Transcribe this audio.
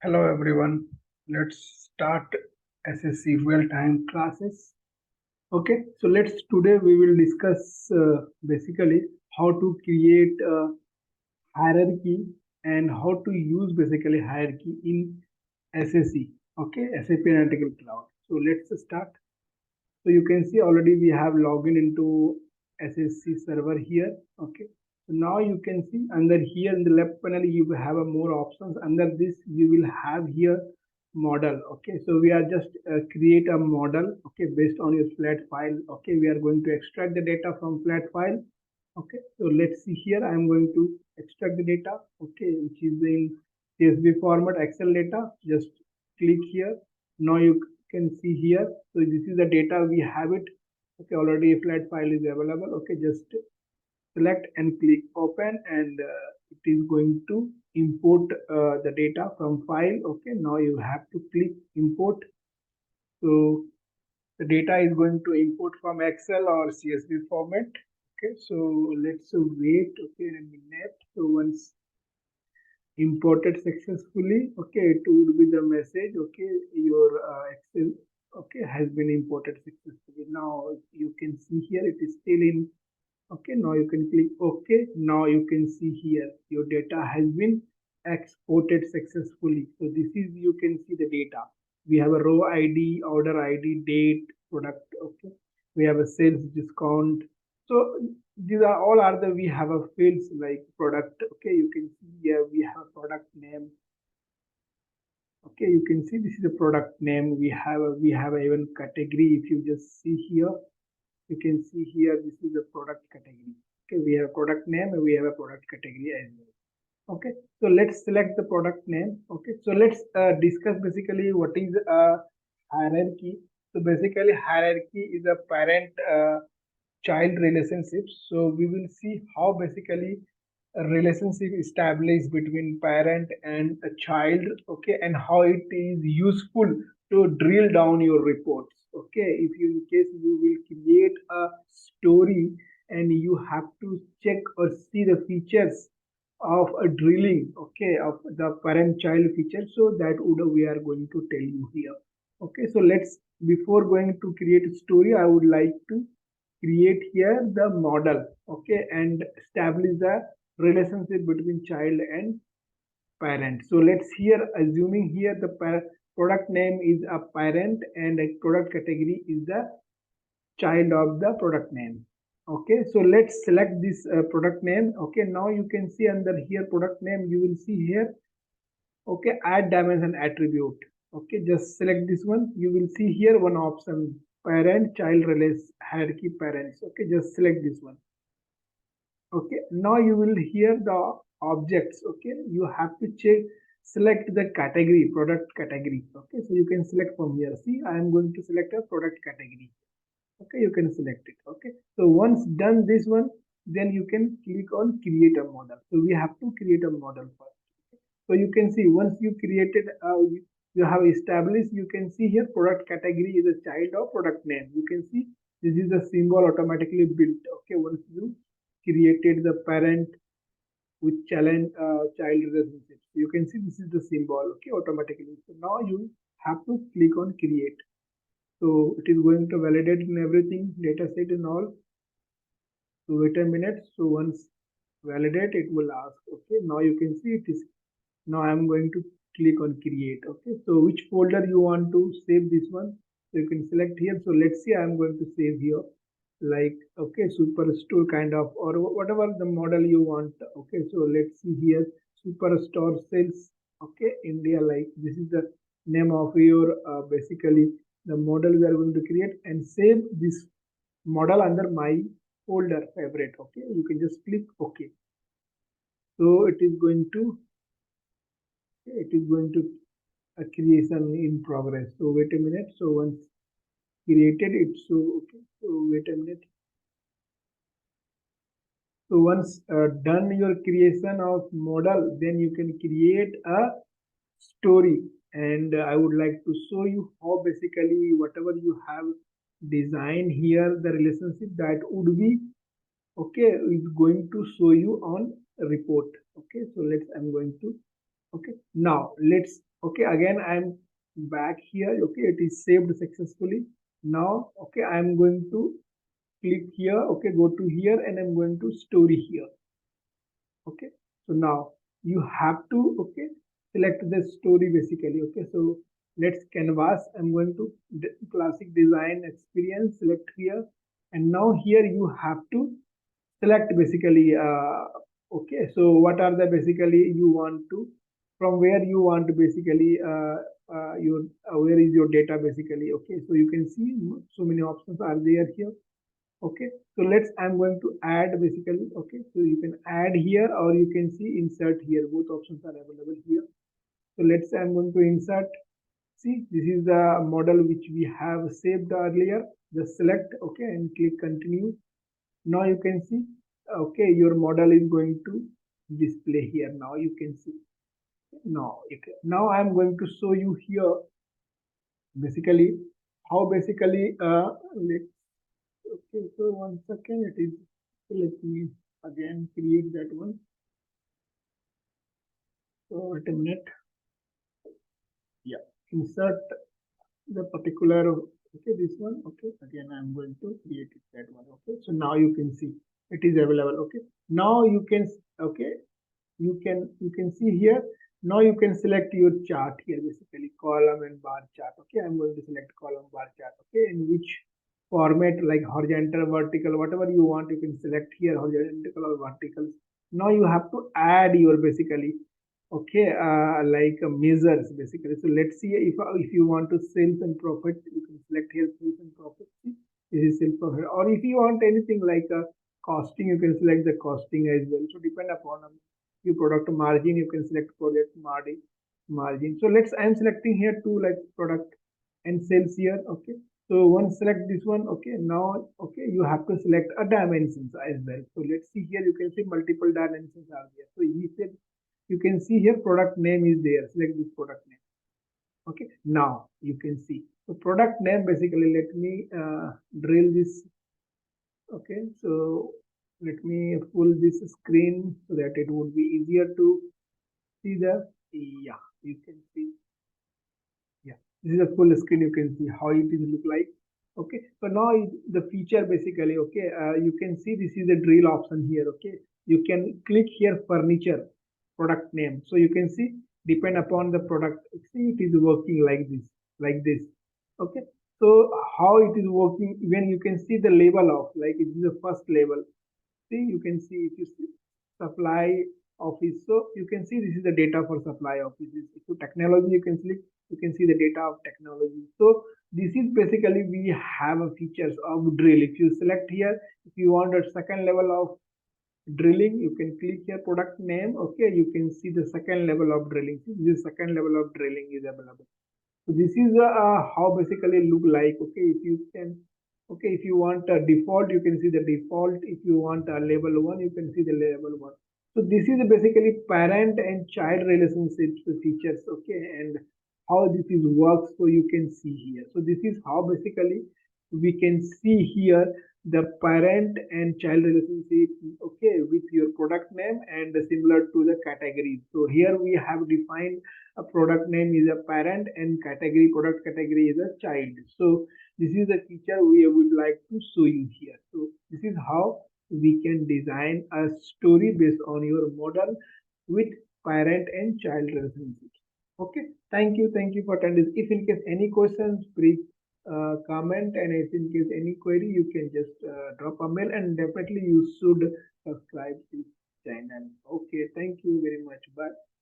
Hello everyone. Let's start SSC real-time classes. Okay, so today we will discuss basically how to create a hierarchy and how to use basically hierarchy in SAC. Okay, SAP Analytics Cloud. So let's start. So you can see already we have logged into SSC server here. Okay. So now you can see under here in the left panel you will have a more options. Under this you will have here model. Okay. So we are just create a model. Okay. Based on your flat file. Okay. We are going to extract the data from flat file. Okay. So let's see here. I am going to extract the data. Okay. Which is in CSV format Excel data. Just click here. Now you can see here. So this is the data we have it. Okay, already a flat file is available. Okay, just select and click open, and it is going to import the data from file. Okay, now you have to click import. So the data is going to import from Excel or CSV format. Okay, so let's wait. Okay, a minute. So once imported successfully, okay, it would be the message. Okay, your Excel okay has been imported successfully. Now you can see here it is still in. Okay, now you can click OK. Now you can see here your data has been exported successfully. So this is, you can see the data. We have a row ID, order ID, date, product. Okay, we have a sales discount. So these are all are the, we have a fields like product. Okay, you can see here we have a product name. Okay, you can see this is the product name. We have a even category. If you just see here, you can see here this is the product category. Okay, we have product name and we have a product category as well. Okay, so let's select the product name. Okay, so let's discuss basically what is a hierarchy. So basically hierarchy is a parent child relationship. So we will see how basically a relationship established between parent and a child. Okay, and how it is useful to drill down your reports. Okay, if you, in case you will create a story and you have to check or see the features of a drilling, okay, of the parent child feature, so that would we are going to tell you here. Okay, so let's, before going to create a story, I would like to create here the model. Okay, and establish the relationship between child and parent. So let's here, assuming here the product name is a parent and a product category is the child of the product name. Okay, so let's select this product name. Okay, now you can see under here product name, you will see here. Okay, add dimension attribute. Okay, just select this one. You will see here one option, parent child relates hierarchy parents. Okay, just select this one. Okay, now you will hear the objects. Okay, you have to check, select the category, product category. Okay, so you can select from here. See, I am going to select a product category. Okay, you can select it. Okay, so once done this one, then you can click on create a model. So we have to create a model first. So you can see once you created, you have established, you can see here product category is a child of product name. You can see this is the symbol automatically built. Okay, once you created the parent with child relationships, you can see this is the symbol. Okay, automatically. So now you have to click on create. So it is going to validate in everything, data set and all. So wait a minute. So once validate, it will ask. Okay, now you can see it is. Now I am going to click on create. Okay, so which folder you want to save this one? So you can select here. So let's see, I am going to save here, like, okay, superstore kind of, or whatever the model you want. Okay, so let's see here, superstore sales. Okay, India, like this is the name of your basically the model we are going to create, and save this model under my folder favorite. Okay, you can just click OK. So it is going to a creation in progress. So wait a minute. So once created it, so okay, so wait a minute. So once done your creation of model, then you can create a story. And I would like to show you how basically whatever you have designed here, the relationship that would be, okay, is going to show you on report. Okay, so I'm going to, okay, now let's Okay, again I'm back here. Okay, it is saved successfully. Now, okay, I'm going to click here. Okay, go to here and I'm going to story here. Okay, so now you have to, okay, select the story basically. Okay, so let's canvas. I'm going to classic design experience, select here, and now here you have to select basically. Okay, so what are the basically you want to, from where you want to basically your where is your data basically. Okay, so you can see so many options are there here. Okay, so I'm going to add basically. Okay, so you can add here or you can see insert here, both options are available here. So I'm going to insert. See, this is the model which we have saved earlier. Just select, okay, and click continue. Now you can see, okay, your model is going to display here. Now you can see. Now I'm going to show you here basically how basically let's. Okay, so one second, it is, let me again create that one. So wait a minute. Yeah, insert the particular, okay, this one. Okay, again I'm going to create that one. Okay, so now you can see it is available. Okay, now you can, okay, you can see here. Now you can select your chart here, basically column and bar chart. Okay, I'm going to select column bar chart. Okay, in which format, like horizontal, vertical, whatever you want, you can select here, horizontal or vertical. Now you have to add your basically, okay, like measures basically. So let's see, if you want to sales and profit, you can select here sales and profit. See, this is sales profit. Or if you want anything like costing, you can select the costing as well. So depend upon your product margin, you can select product margin. So I'm selecting here two, like product and sales here. Okay, so once select this one. Okay, now, okay, you have to select a dimensions as well. So let's see here, you can see multiple dimensions are there. So initially you can see here product name is there. Select this product name. Okay, now you can see the product name basically. Let me drill this. Okay, so let me pull this screen so that it would be easier to see the, yeah, you can see, yeah, this is a full screen. You can see how it is look like. Okay, so now the feature basically. Okay, you can see this is a drill option here. Okay, you can click here furniture product name. So you can see, depend upon the product, see it is working like this, like this. Okay, so how it is working, even you can see the label of, like it is the first label. See, you can see, if you see supply office, so you can see this is the data for supply offices. So technology, you can see, the data of technology. So this is basically, we have a features of drill. If you select here, if you want a second level of drilling, you can click here product name. Okay, you can see the second level of drilling. See, this second level of drilling is available. So this is how basically look like. Okay, if you can, okay, if you want a default, you can see the default. If you want a level one, you can see the level one. So this is basically parent and child relationships features. Okay, and how this is works. So you can see here. So this is how basically we can see here the parent and child relationship. Okay, with your product name and similar to the categories. So here we have defined a product name is a parent and product category is a child. So this is a feature we would like to show you here. So this is how we can design a story based on your model with parent and child relationships. Okay, thank you for attending. If in case any questions, please comment, and if in case any query, you can just drop a mail, and definitely you should subscribe to this channel. Okay, thank you very much.